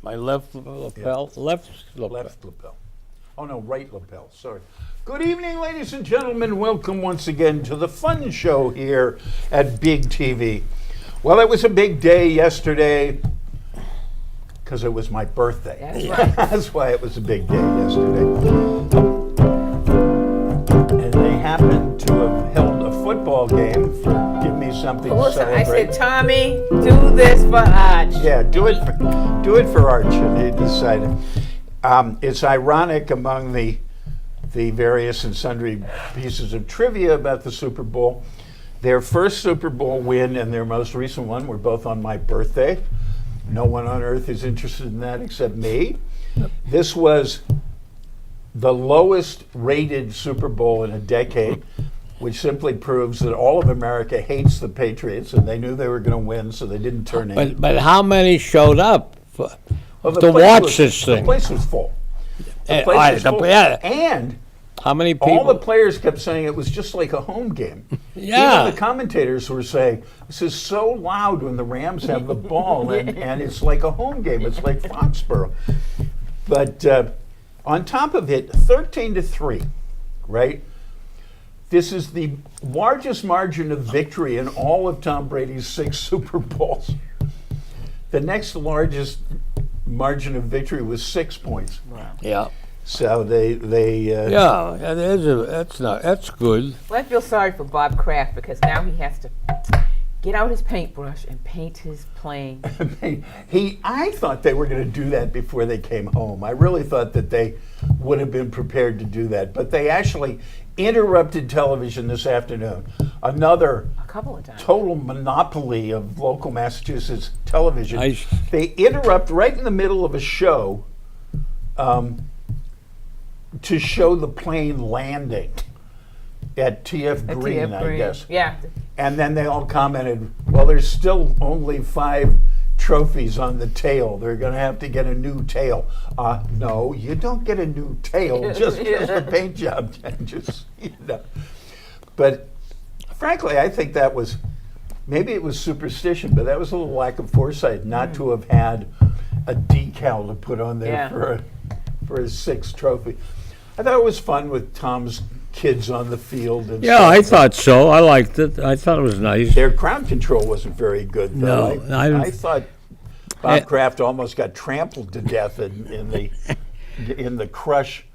My left lapel, left lapel. Left lapel. Oh, no, right lapel. Sorry. Good evening, ladies and gentlemen. Welcome once again to the fun show here at Big TV. Well, it was a big day yesterday because it was my birthday. That's right. That's why it was a big day yesterday. And they happened to have held a football game for Give Me Something to Listen, I Celebrate. said, Tommy, do this for Arch. Yeah, do it for Arch, and he decided. It's ironic among the various and sundry pieces of trivia about the Super Bowl. Their first Super Bowl win and their most recent one were both on my birthday. No one on earth is interested in that except me. This was the lowest rated Super Bowl in a decade, which simply proves that all of America hates the Patriots, and they knew they were going to win, so they didn't turn in. But how many showed up Well, the to place watch was- this thing? The place was full. The Eh, place was full. yeah. And How many people? all the players kept saying it was just like a home game. Yeah. Even the commentators were saying, this is so loud when the Rams have the ball, and it's like a home game. It's like Foxborough. But on top of it, 13-3, right? This is the largest margin of victory in all of Tom Brady's 6 Super Bowls. The next largest margin of victory was 6 points. Yeah. So they Yeah, that's good. Well, I feel sorry for Bob Kraft because now he has to get out his paintbrush and paint his plane. I thought they were going to do that before they came home. I really thought that they would have been prepared to do that, but they actually interrupted television this afternoon. Another A couple of times. total monopoly of local Massachusetts television. Nice. They interrupt right in the middle of a show to show the plane landing at TF Green, I guess. Yeah. And then they all commented, well, there's still only 5 trophies on the tail. They're going to have to get a new tail. No, you don't get a new tail just because the paint job changes. But frankly, I think that was, maybe it was superstition, but that was a little lack of foresight not to have had a decal to put on there for a 6th trophy. I thought it was fun with Tom's kids on the field. And Yeah, stuff. I thought so. I liked it. I thought it was nice. Their crowd control wasn't very good, though. No, I didn't- I thought Bob Kraft almost got trampled to death in the crush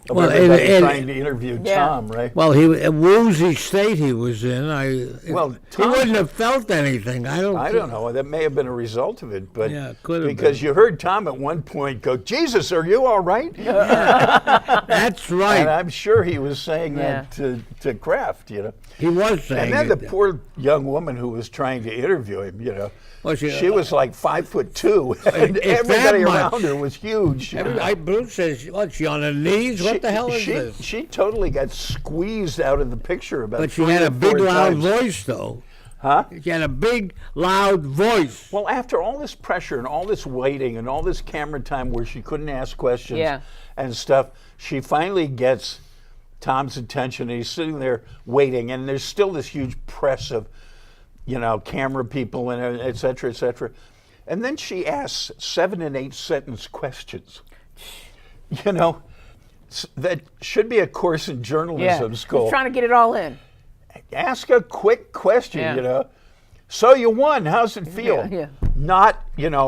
of Well, everybody trying to interview Yeah. Tom, right? Well, a woozy state he was in. Well, he Tom- wouldn't have felt anything. I don't know. That may have been a result of it, but Yeah, it could have because been. you heard Tom at one point go, "Jesus, are you all right?" That's And right. I'm sure he was saying Yeah. that to Kraft, He was saying And then the it. poor young woman who was trying to interview him, Well, she was like 5'2", and If everybody that much. around her was huge. Bruce says, "What? She on her knees? What the hell is this?" She totally got squeezed out of the picture about But she 3 had or a big, 4 loud times. voice, though. Huh? She had a big, loud voice. Well, after all this pressure and all this waiting and all this camera time where she couldn't ask questions Yeah. and stuff, she finally gets Tom's attention, and he's sitting there waiting, and there's still this huge press of, camera people and et cetera, et cetera. And then she asks 7 and 8 sentence questions. That should be a course in journalism Yeah. school. He's trying to get it all in. Ask a quick question, Yeah. So you won. How's it feel? Yeah. Not,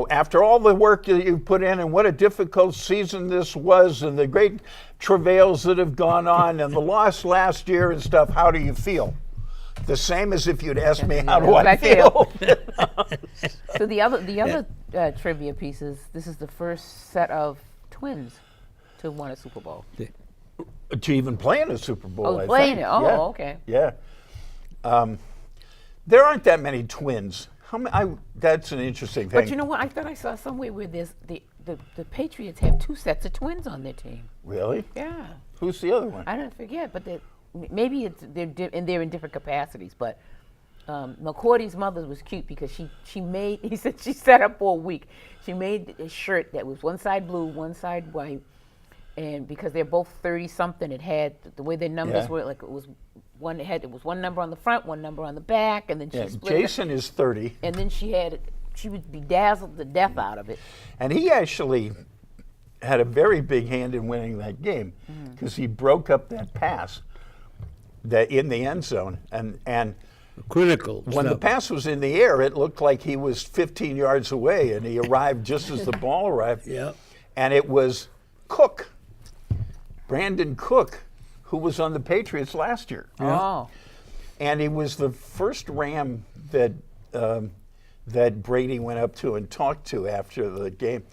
after all the work that you've put in and what a difficult season this was and the great travails that have gone on and the loss last year and stuff, how do you feel? The same as if you'd asked me, how do I feel? So the other trivia pieces, this is the first set of twins to win a Super Bowl. To even play in a Super Bowl, Oh, I playing think. it. Oh, Yeah. okay. Yeah. There aren't that many twins. That's an interesting thing. But you know what? I thought I saw somewhere where there's the Patriots have 2 sets of twins on their team. Really? Yeah. Who's the other one? I don't forget, but maybe they're in different capacities. But McCourty's mother was cute because he said she set up for a week. She made a shirt that was one side blue, one side white, and because they're both 30-something, it had the way their numbers were, like it was one number on the front, one number on the back, and then she split. Jason is 30. And then she had she would be dazzled to death out of it. And he actually had a very big hand in winning that game because he broke up that pass that in the end zone. And Critical. when the pass was in the air, it looked like he was 15 yards away, and he arrived just as the ball arrived. Yeah. And it was Cook, Brandon Cook, who was on the Patriots last year. Oh. And he was the first Ram that that Brady went up to and talked to after the game.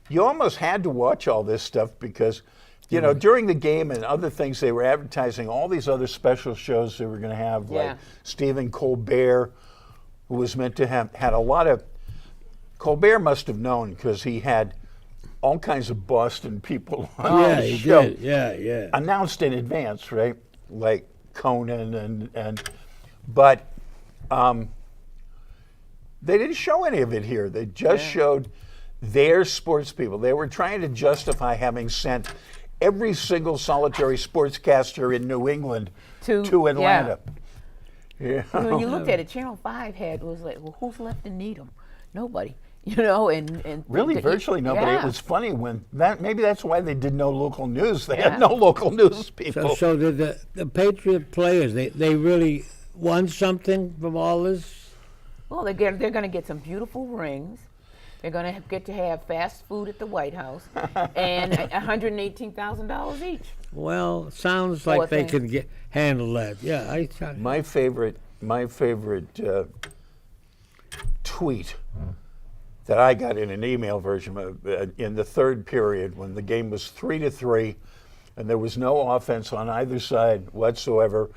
You almost had to watch all this stuff because, you know, during the game and other things, they were advertising all these other special shows they were going to have, like Stephen Colbert, who was meant to have had a lot of. Colbert must have known because he had all kinds of Boston people on his he show. did. Yeah. Announced in advance, right? Like Conan but they didn't show any of it here. They just showed their sports people. They were trying to justify having sent every single solitary sportscaster in New England to Atlanta. Yeah. When you looked at it, Channel 5 was like, well, who's left in Needham? Nobody. You know, and Really, virtually nobody. Yeah. It was funny when maybe that's why they did no local news. They had no local news people. So did the Patriot players, they really won something from all this? Well, they're going to get some beautiful rings. They're going to get to have fast food at the White House, and $118,000 each. Well, sounds like they can handle that. Yeah, My favorite tweet that I got in an email version in the third period when the game was 3-3, and there was no offense on either side whatsoever.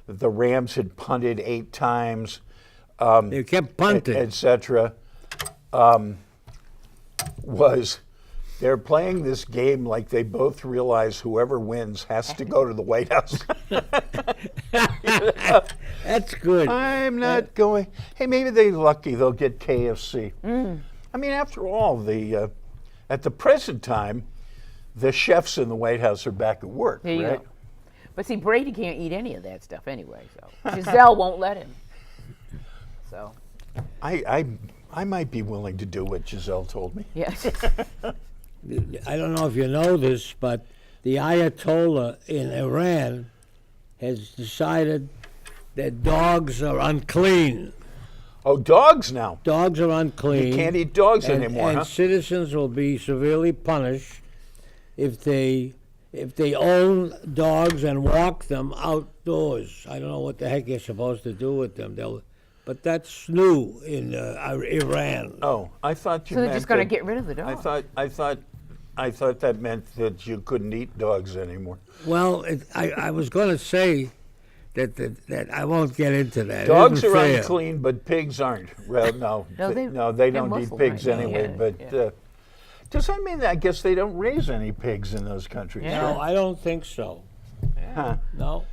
The Rams had punted 8 times. they kept punting, etc. Was they're playing this game like they both realize whoever wins has to go to the White House. That's good. I'm not going. Hey, maybe they're lucky they'll get KFC. I mean, after all, at the present time, the chefs in the White House are back at work, There you right? go. But see, Brady can't eat any of that stuff anyway, so Giselle won't let him. So. I might be willing to do what Giselle told me. Yes. I don't know if you know this, but the Ayatollah in Iran has decided that dogs are unclean. Oh, dogs now. Dogs are unclean. You can't eat dogs and, anymore, and huh? citizens will be severely punished if they own dogs and walk them outdoors. I don't know what the heck you're supposed to do with them. But that's new in Iran. Oh, I thought you So meant they're just going to that- get rid of the dog. I thought that meant that you couldn't eat dogs anymore. Well, I was going to say that I won't get into that. It Dogs isn't are fair. unclean, but pigs aren't. Well, no, No, they they're don't eat Muslim, pigs right? anyway. Yeah, But does that mean that I guess they don't raise any pigs in those countries? Yeah. No, I don't think so. Huh. No.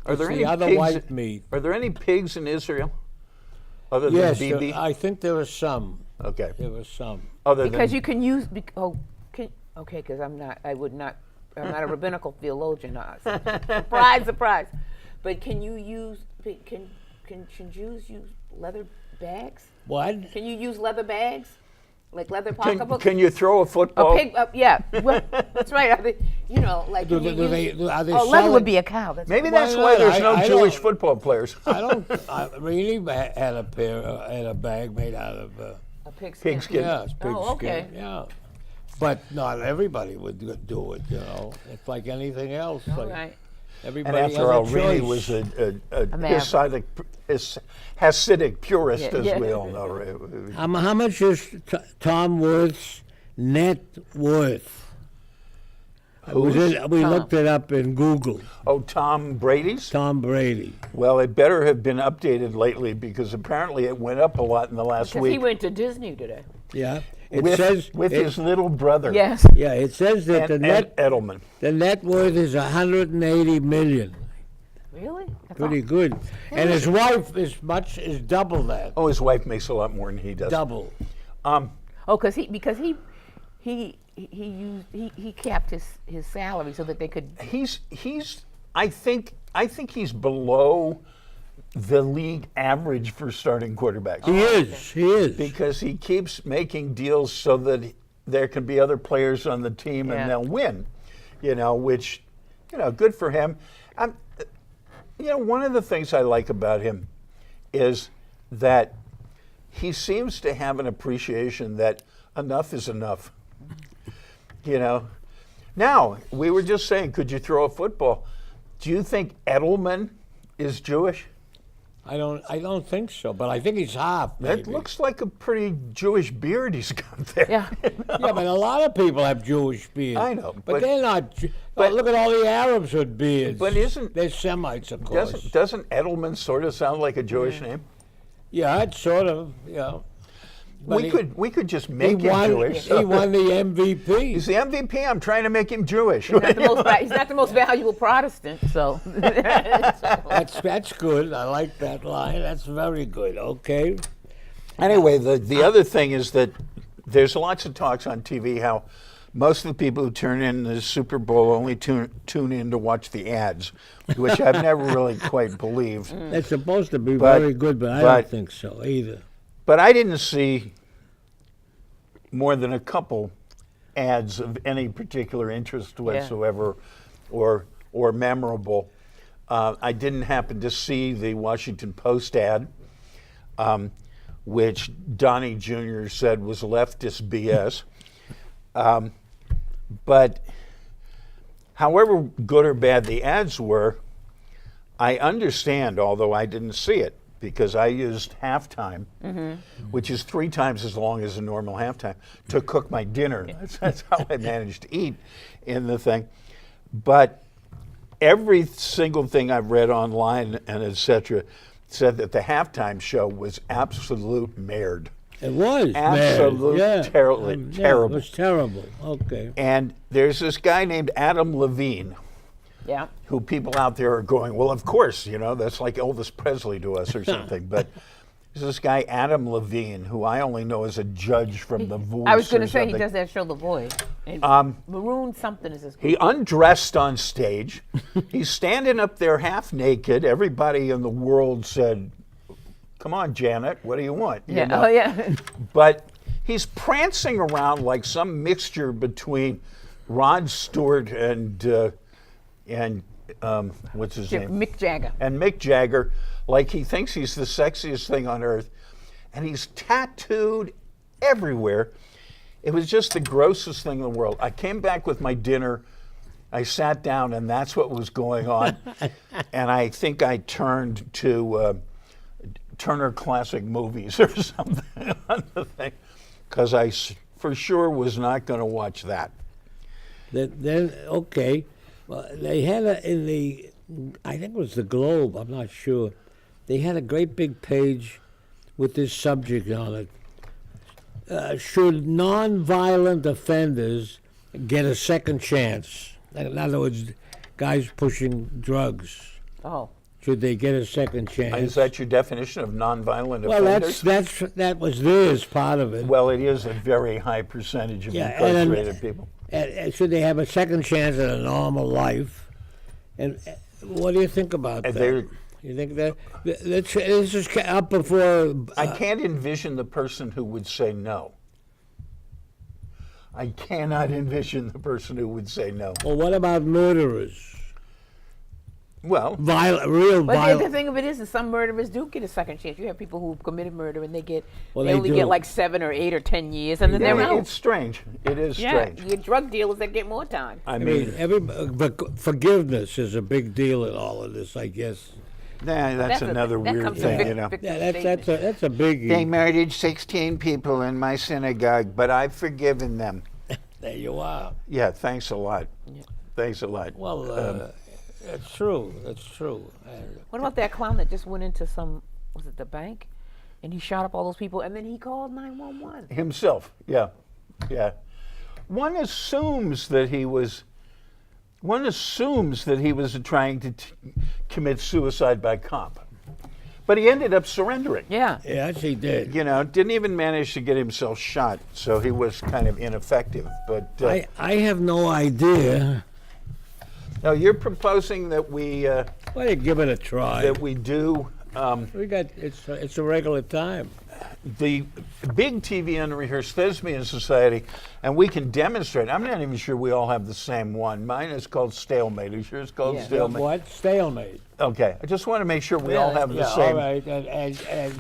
Are there It's any the other pigs? white meat? Are there any pigs in Israel? Other than Yes, BB? I think there are some. Okay. There were some. Other Because than you can use, because I'm not a rabbinical theologian. Surprise, surprise. But can you use, can Jews use leather bags? What? Can you use leather bags? Like leather pocketbooks? can you throw a football? A pig, yeah, well, that's right. Are they, like Do can they- you do use- they- are they leather selling- would be a cow. That's Maybe Why that's not? why there's no I Jewish don't- football players. I really had a had a bag made out of a pig skin. Pigskin. yeah, it's pig Oh, okay. skin. Yeah, but not everybody would do it. It's like anything else. All like right. everybody And after has all, a Rini choice. was a maverick. Hasidic purist, Yeah, as yeah. we all know. Right? How much is Tom Worth's net worth? We Tom? looked it up in Google. Oh, Tom Brady's? Tom Brady. Well, it better have been updated lately because apparently it went up a lot in the last Because week he went to Disney today. Yeah, it with, says with it- his little brother. Yes. Yeah, it says that And, the net Edelman. the net worth is 180 million. Really? That's Pretty good. And his wife is double that. Oh, his wife makes a lot more than he does. Double. Oh, because he capped his salary so that they could. I think he's below the league average for starting quarterbacks. He is. Because he keeps making deals so that there can be other players on the team Yeah. and they'll win, which, good for him. One of the things I like about him is that he seems to have an appreciation that enough is enough. Now, we were just saying, could you throw a football? Do you think Edelman is Jewish? I don't think so, but I think he's half. Maybe. That looks like a pretty Jewish beard he's got there. Yeah. Yeah, but a lot of people have Jewish beards. I know, but but- they're not. but- Look at all the Arabs with beards. But they're Semites, of course? Doesn't Edelman sort of sound like a Jewish name? Yeah, it's sort of. Yeah. But We could just he make him won. Jewish. He won the MVP. He's the MVP. I'm trying to make him Jewish. He's not the most valuable Protestant, so. That's good. I like that line. That's very good. Okay. Anyway, the other thing is that there's lots of talks on TV how most of the people who turn in the Super Bowl only tune in to watch the ads, which I've never really quite believed. It's supposed to be But- very good, but I but- don't think so either. But I didn't see more than a couple ads of any particular interest whatsoever or memorable. I didn't happen to see the Washington Post ad, which Donnie Jr. said was leftist BS. But however good or bad the ads were, I understand, although I didn't see it, because I used halftime, which is 3 times as long as a normal halftime, to cook my dinner. That's how I managed to eat in the thing. But every single thing I've read online and et cetera said that the halftime show was absolute merde. It was Absolute bad. terrible. It was terrible. Okay. And there's this guy named Adam Levine, Yeah. who people out there are going, well, of course, that's like Elvis Presley to us or something. But there's this guy, Adam Levine, who I only know as a judge from The Voice. I was going or to say he something. does that show, The Voice. And Maroon something is his He undressed on stage. He's standing up there half naked. Everybody in the world said, come on, Janet, what do you want? You Yeah. know? Oh, yeah. But he's prancing around like some mixture between Rod Stewart and what's his name? Mick Jagger. And Mick Jagger, like he thinks he's the sexiest thing on earth, and he's tattooed everywhere. It was just the grossest thing in the world. I came back with my dinner, I sat down, and that's what was going on. And I think I turned to Turner Classic Movies or something on the thing, because I for sure was not going to watch that. Then okay. Well, they had I think it was the Globe, I'm not sure. They had a great big page with this subject on it. Should nonviolent offenders get a second chance? In other words, guys pushing drugs, Oh. should they get a second chance? Is that your definition of nonviolent well, offenders? that was theirs, part of it. Well, it is a very high percentage of Yeah, and incarcerated people. And should they have a second chance at a normal life? And what do you think about that? They're- You think that this is up before? I can't envision the person who would say no. I cannot envision the person who would say no. Well, what about murderers? Well, Real But the violent. thing of it is some murderers do get a second chance. You have people who committed murder and they Well, they they only do. get like 7 or 8 or 10 years, and then they're out. it's strange. It is Yeah, strange. your drug dealers that get more time. I I mean, mean, but forgiveness is a big deal in all of this, I guess. that's another that weird comes to thing, vic- you know. victim Yeah, that's a biggie. They murdered 16 people in my synagogue, but I've forgiven them. There you are. Yeah, thanks a lot. Thanks a lot. Well, it's true. It's true. What about that clown that just went into was it the bank? And he shot up all those people, and then he called 911. Himself, yeah. One assumes that he was trying to commit suicide by cop, but he ended up surrendering. Yeah. Yes, he did. Didn't even manage to get himself shot, so he was kind of ineffective. But I have no idea. now you're proposing that we Well, you give it a try. do It's a regular time. The big TV unrehearsed thespian society, and we can demonstrate. I'm not even sure we all have the same one. Mine is called Stalemate. Is yours called Yeah. Stalemate? What? Stalemate. Okay, I just want to make sure we all Really? have the Yeah, same. all right. And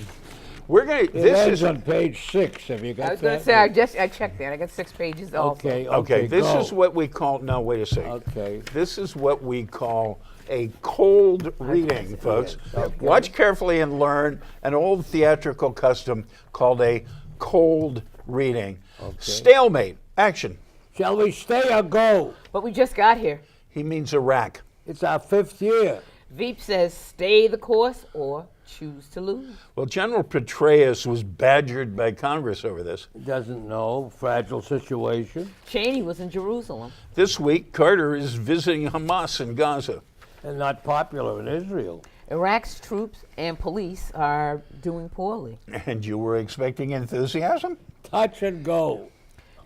We're gonna. it This ends is on page 6. Have you got I was that? going to say, I checked that. I got 6 pages also. Okay. okay. This go. is what we call. No, wait a second. Okay. This is what we call a cold reading, folks. Okay. Watch carefully and learn an old theatrical custom called a cold reading. Stalemate. Action. Shall we stay or go? But we just got here. He means Iraq. It's our 5th year. Veep says, stay the course or choose to lose. Well, General Petraeus was badgered by Congress over this. Doesn't know. Fragile situation. Cheney was in Jerusalem. This week, Carter is visiting Hamas in Gaza. And not popular in Israel. Iraq's troops and police are doing poorly. And you were expecting enthusiasm? Touch and go.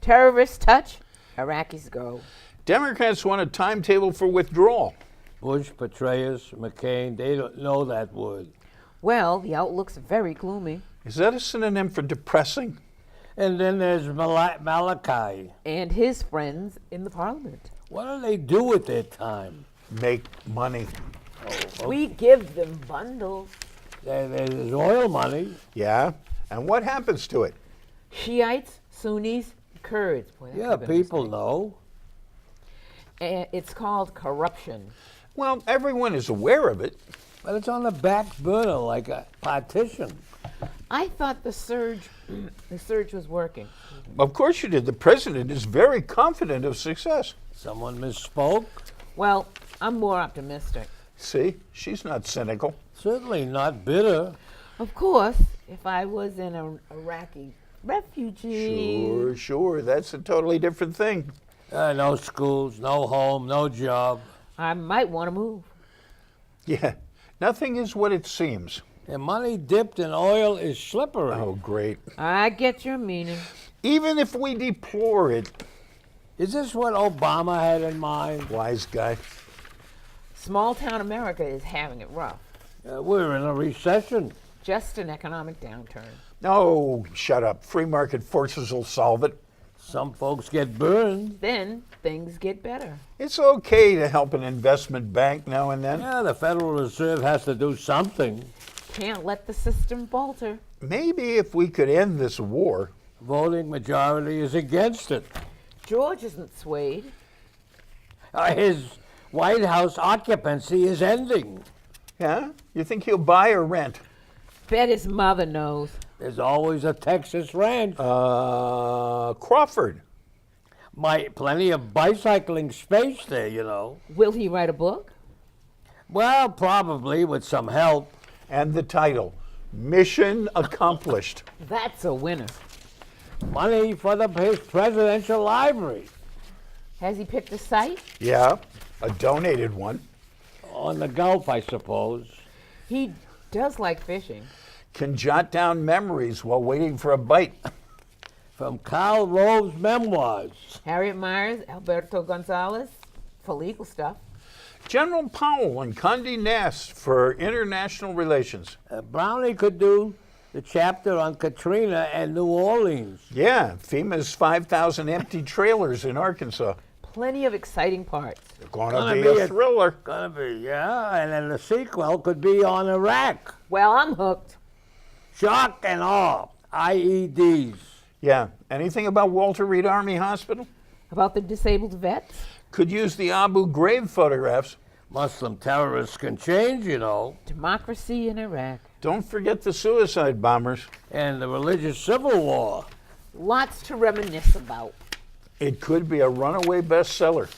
Terrorists touch, Iraqis go. Democrats want a timetable for withdrawal. Bush, Petraeus, McCain, they don't know that word. Well, the outlook's very gloomy. Is that a synonym for depressing? And then there's Malachi. And his friends in the parliament. What do they do with their time? Make money. We give them bundles. There's oil money. Yeah? And what happens to it? Shiites, Sunnis, Kurds. Boy, that Yeah, could've been people interesting. know. And it's called corruption. Well, everyone is aware of it. But it's on the back burner like a partition. I thought the surge was working. Of course you did. The president is very confident of success. Someone misspoke? Well, I'm more optimistic. See? She's not cynical. Certainly not bitter. Of course, if I was an Iraqi refugee. Sure. That's a totally different thing. No schools, no home, no job. I might want to move. Yeah. Nothing is what it seems. And money dipped in oil is slippery. Oh, great. I get your meaning. Even if we deplore it, Is this what Obama had in mind? wise guy. Small town America is having it rough. We're in a recession. Just an economic downturn. Oh, shut up. Free market forces will solve it. Some folks get burned. Then things get better. It's okay to help an investment bank now and then. Yeah, the Federal Reserve has to do something. Can't let the system falter. Maybe if we could end this war. Voting majority is against it. George isn't swayed. His White House occupancy is ending. Yeah? You think he'll buy or rent? Bet his mother knows. There's always a Texas ranch. Crawford. Plenty of bicycling space there, you know. Will he write a book? Well, probably with some help. And the title, Mission Accomplished. That's a winner. Money for his presidential library. Has he picked a site? Yeah, a donated one. On the Gulf, I suppose. He does like fishing. Can jot down memories while waiting for a bite. From Karl Rove's memoirs. Harriet Myers, Alberto Gonzalez, for legal stuff. General Powell and Condé Nast for international relations. Brownie could do the chapter on Katrina and New Orleans. Yeah, FEMA's 5,000 empty trailers in Arkansas. Plenty of exciting parts. Gonna be a thriller. Gonna be, yeah. And then the sequel could be on Iraq. Well, I'm hooked. Shock and awe. IEDs. Yeah, anything about Walter Reed Army Hospital? About the disabled vets? Could use the Abu Ghraib photographs. Muslim terrorists can change, you know. Democracy in Iraq. Don't forget the suicide bombers. And the religious civil war. Lots to reminisce about. It could be a runaway bestseller,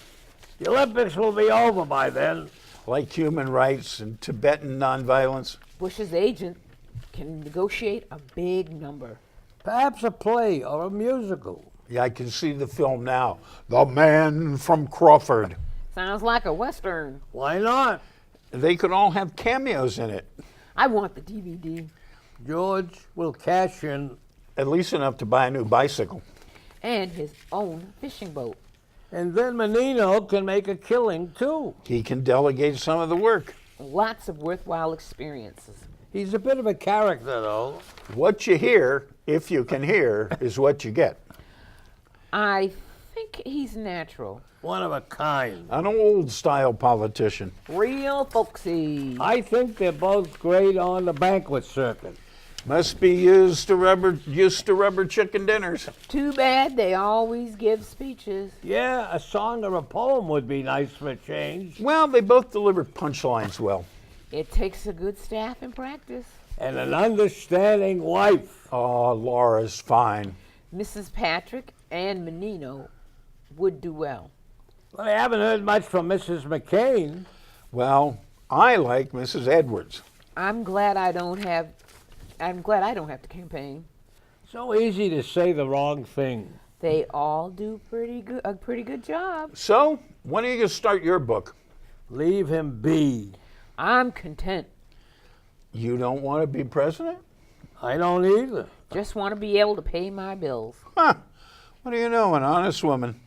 The Olympics will be over by then. like human rights and Tibetan nonviolence. Bush's agent can negotiate a big number. Perhaps a play or a musical. Yeah, I can see the film now. The Man from Crawford. Sounds like a Western. Why not? They could all have cameos in it, I want the DVD. George will cash in, at least enough to buy a new bicycle. And his own fishing boat. and then Menino can make a killing too. He can delegate some of the work. Lots of worthwhile experiences. He's a bit of a character, though. What you hear, if you can hear, is what you get. I think he's natural. One of a kind. An old-style politician. Real folksy. I think they're both great on the banquet circuit. Must be used to rubber chicken dinners. Too bad they always give speeches. Yeah, a song or a poem would be nice for a change. Well, they both deliver punchlines well. It takes a good staff and practice. And an understanding wife. Oh, Laura's fine. Mrs. Patrick and Menino would do well. Well, I haven't heard much from Mrs. McCain. Well, I like Mrs. Edwards. I'm glad I don't have to campaign. So easy to say the wrong thing. They all do a pretty good job. So, when are you going to start your book? Leave him be. I'm content. You don't want to be president? I don't either. Just want to be able to pay my bills. Huh. What do you know, an honest woman.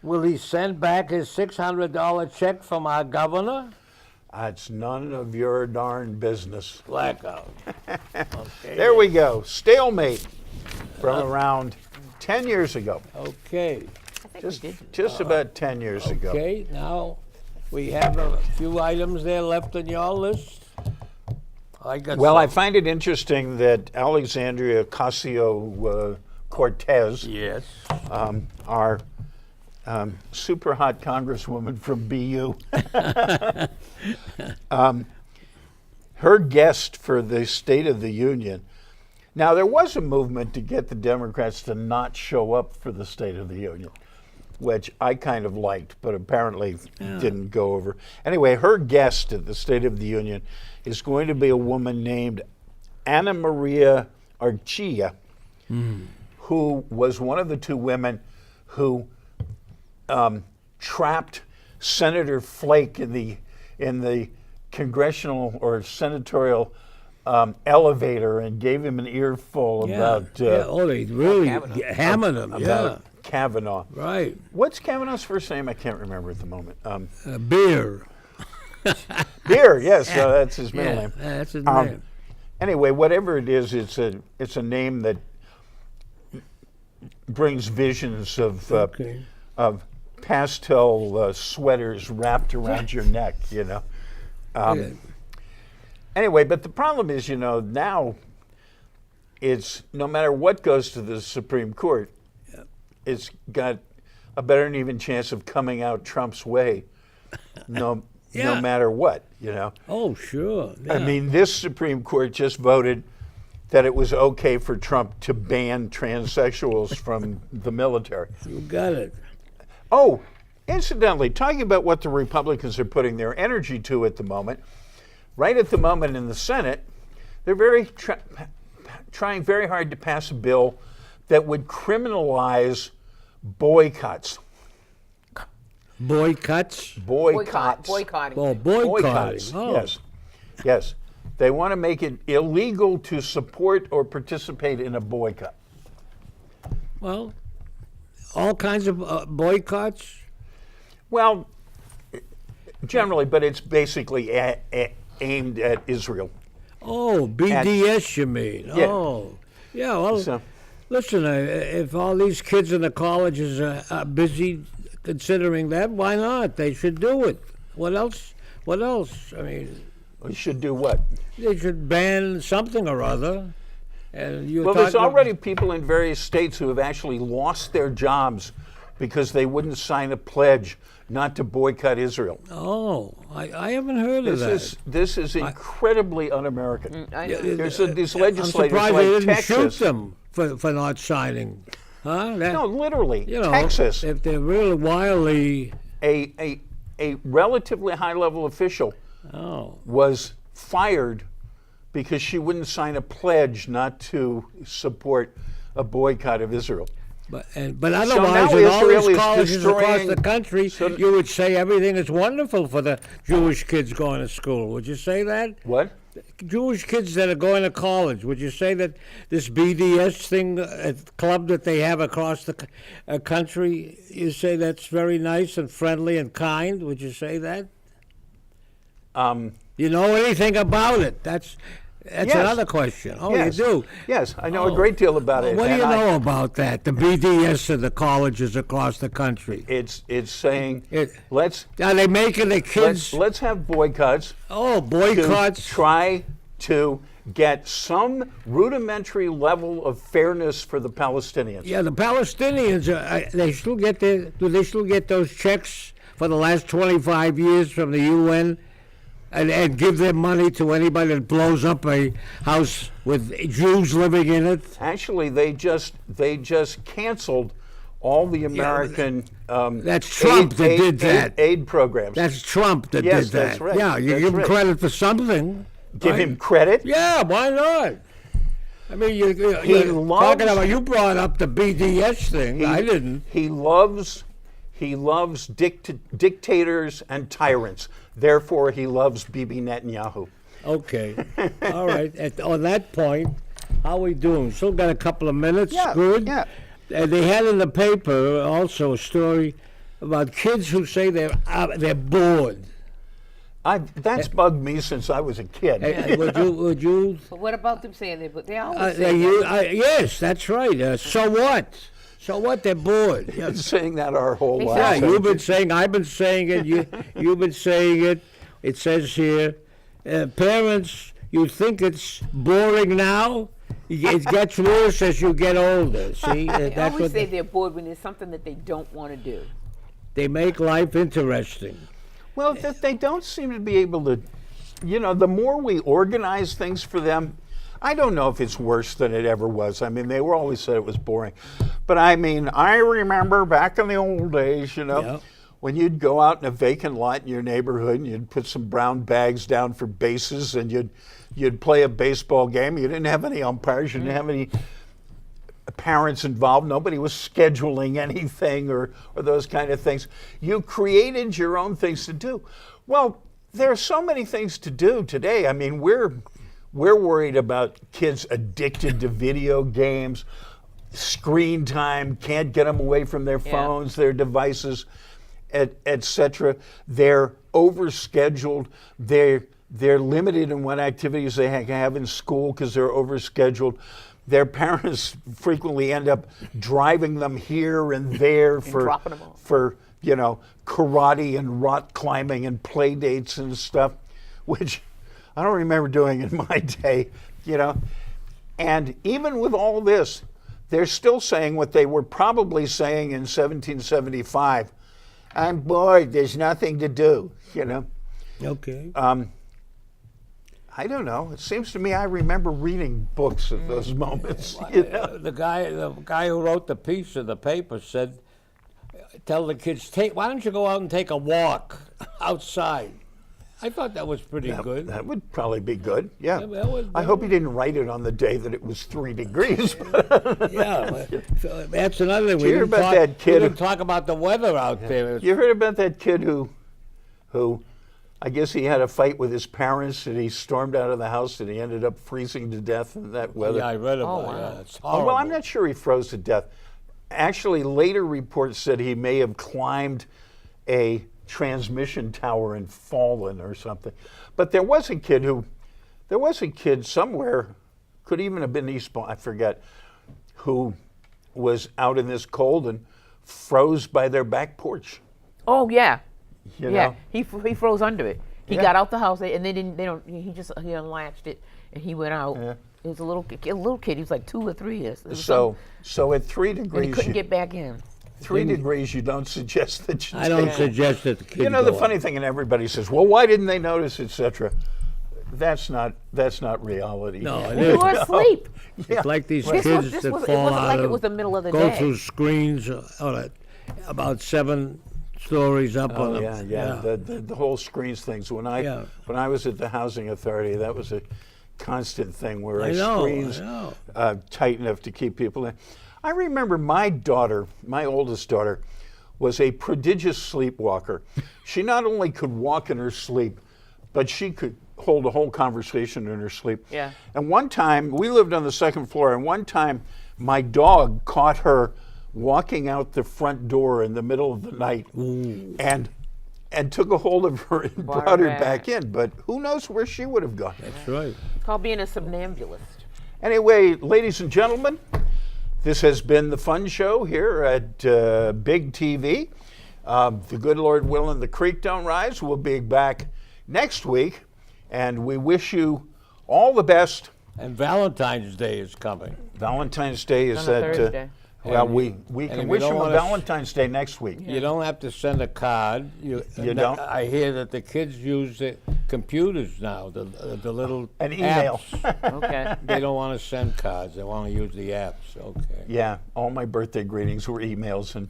Will he send back his $600 check from our governor? It's none of your darn business. Blackout. Okay. There we go. Stalemate from around 10 years ago. Okay. I think we did. Just about 10 years ago. Okay, now we have a few items there left on your list. Well, I find it interesting that Alexandria Ocasio-Cortez, Yes. our super hot congresswoman from BU, her guest for the State of the Union. Now, there was a movement to get the Democrats to not show up for the State of the Union, which I kind of liked, but apparently didn't go over. Anyway, her guest at the State of the Union is going to be a woman named Anna Maria Archia, who was one of the two women who trapped Senator Flake in the congressional or senatorial elevator and gave him an earful about they really Kavanaugh. hammered him. about Kavanaugh. Right. What's Kavanaugh's first name? I can't remember at the moment. Beer. Beer, yes, that's his middle name. That's his name. Anyway, whatever it is, it's a name that brings visions of Okay. of pastel sweaters wrapped around your neck, you know. Okay. Anyway, but the problem is, you know, now it's no matter what goes to the Supreme Court, it's got a better than even chance of coming out Trump's way, no matter what, you know. Oh, sure. I Yeah. mean, this Supreme Court just voted that it was okay for Trump to ban transsexuals from the military. You got it. Oh, incidentally, talking about what the Republicans are putting their energy to at the moment, right at the moment in the Senate, they're trying very hard to pass a bill that would criminalize boycotts. Boycotts? Boycotts. Boycotting. Oh, boycotting. Boycotts. Oh. Yes. Yes. They want to make it illegal to support or participate in a boycott. Well, all kinds of boycotts? Well, generally, but it's basically aimed at Israel. Oh, BDS, you mean? Yeah. Oh, yeah. Well, So, listen, if all these kids in the colleges are busy considering that, why not? They should do it. What else? What else? I mean, we should do what? they should ban something or other. And you Well, there's already people in various states who have actually lost their jobs because they wouldn't sign a pledge not to boycott Israel. Oh, I haven't heard of that. This is incredibly un-American. I know. There's these I'm legislators surprised like they didn't Texas. shoot them for not signing. Huh? That, No, literally, you know, Texas, if they're really wildly, a relatively high-level official oh, was fired because she wouldn't sign a pledge not to support a boycott of Israel. but now otherwise, in all Israel these is colleges across destroying- the country, you would say everything is wonderful for the Jewish kids going to school. Would you say that? What? Jewish kids that are going to college, would you say that this BDS thing, club that they have across the country, you say that's very nice and friendly and kind? Would you say that? You know anything about it? That's Yes. another question. Oh, Yes. you do? Yes, I know Oh. a great deal about it. What do and you I- know about that? The BDS of the colleges across the country. It's saying It- let's Are they making the kids? let's have boycotts Oh, to boycotts. try to get some rudimentary level of fairness for the Palestinians. Yeah, the Palestinians. They still get their. Do they still get those checks for the last 25 years from the UN? And give their money to anybody that blows up a house with Jews living in it. Actually, they just canceled all the American That's Trump that did that. aid programs. That's Trump that Yes, did that. that's right. Yeah, you That's give him right. credit for something. Give right? him credit. Yeah, why not? I mean, you're loves- talking about. You brought up the BDS thing. I didn't. He loves dictators and tyrants. Therefore, he loves Bibi Netanyahu. Okay. All right. On that point, how we doing? Still got a couple of minutes. Yeah, Good. yeah. They had in the paper also a story about kids who say they're bored. That's bugged me since I was a kid. Would you? But what about them saying that? But they always say that. Yes, that's right. So what? So what? They're bored. I've been saying that our whole They lives. Yeah, you've been saying. I've been saying it. You've been saying it. It says here, parents, you think it's boring now. It gets worse as you get older. See, They that's always what say they're bored when there's something that they don't want to do. they make life interesting. Well, they don't seem to be able to, the more we organize things for them, I don't know if it's worse than it ever was. I mean, they were always said it was boring. But I mean, I remember back in the old days, Yeah. when you'd go out in a vacant lot in your neighborhood and you'd put some brown bags down for bases and you'd play a baseball game. You didn't have any umpires, you didn't have any parents involved. Nobody was scheduling anything or those kind of things. You created your own things to do. Well, there are so many things to do today. I mean, we're worried about kids addicted to video games, screen time, can't get them away from their phones, their devices, etc. They're overscheduled. They're limited in what activities they can have in school because they're overscheduled. Their parents frequently end up driving them here and there dropping them off. for karate and rock climbing and play dates and stuff, which I don't remember doing in my day, And even with all this, they're still saying what they were probably saying in 1775. I'm bored, there's nothing to do, Okay. I don't know. It seems to me I remember reading books at those moments. The guy who wrote the piece of the paper said, "Tell the kids, why don't you go out and take a walk outside?" I thought that was pretty good. That would probably be good. Yeah. that I hope he didn't write it on the day that it was 3 degrees. Yeah, so that's another thing. you hear about that kid We who- didn't talk about the weather out there. You heard about that kid who I guess he had a fight with his parents and he stormed out of the house and he ended up freezing to death in that weather. Yeah, I read about it. wow. Yeah, it's Oh, horrible. well, I'm not sure he froze to death. Actually, later reports said he may have climbed a transmission tower and fallen or something. But there was a kid somewhere, could even have been Eastbourne, I forget, who was out in this cold and froze by their back porch. Oh yeah, You yeah. know? He froze under it. He Yeah. got out the house and he unlatched it and he went out. Yeah. It was a little kid. He was like 2 or 3 years. It was So at 3 and he degrees, couldn't get back in. 3 degrees, you don't suggest that you I don't take- suggest that the kids You know, the go funny out. thing, and everybody says, well, why didn't they notice, etc. That's not reality. No, it You is. were asleep. It's like these This kids was- this that was- it fall wasn't out like it of, was the middle of the go day. through screens about 7 stories up on Oh, them. yeah. The whole screens things. When Yeah. I was at the housing authority, that was a constant thing where I know, screens I know. tight enough to keep people in. I remember my daughter, my oldest daughter, was a prodigious sleepwalker. She not only could walk in her sleep, but she could hold a whole conversation in her sleep. Yeah. And one time, we lived on the 2nd floor, and one time my dog caught her walking out the front door in the middle of the night. And and took a hold of her and Brought her brought her back. back in. But who knows where she would have gone. That's right. It's called being a somnambulist. Anyway, ladies and gentlemen, this has been the Fun Show here at Big TV. The good Lord willing, the creek don't rise. We'll be back next week, and we wish you all the best. And Valentine's Day is coming. Valentine's Day is On a at. Thursday. Well, And we and can if you wish don't you a wanna Valentine's Day next week. You don't have to send a card. You don't? I hear that the kids use the computers now, the little An email. apps. Okay. They don't want to send cards. They want to use the apps. Okay. Yeah, all my birthday greetings were emails, and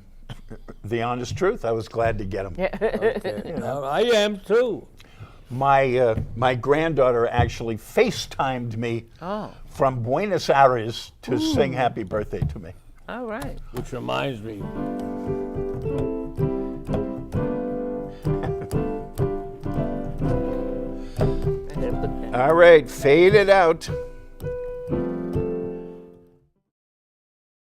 the honest truth, I was glad to get them. Okay. Now, I am too. My granddaughter actually FaceTimed me Oh, from Buenos Aires to sing happy birthday to me. all right. Which reminds me, I gotta put that. All right, fade it out.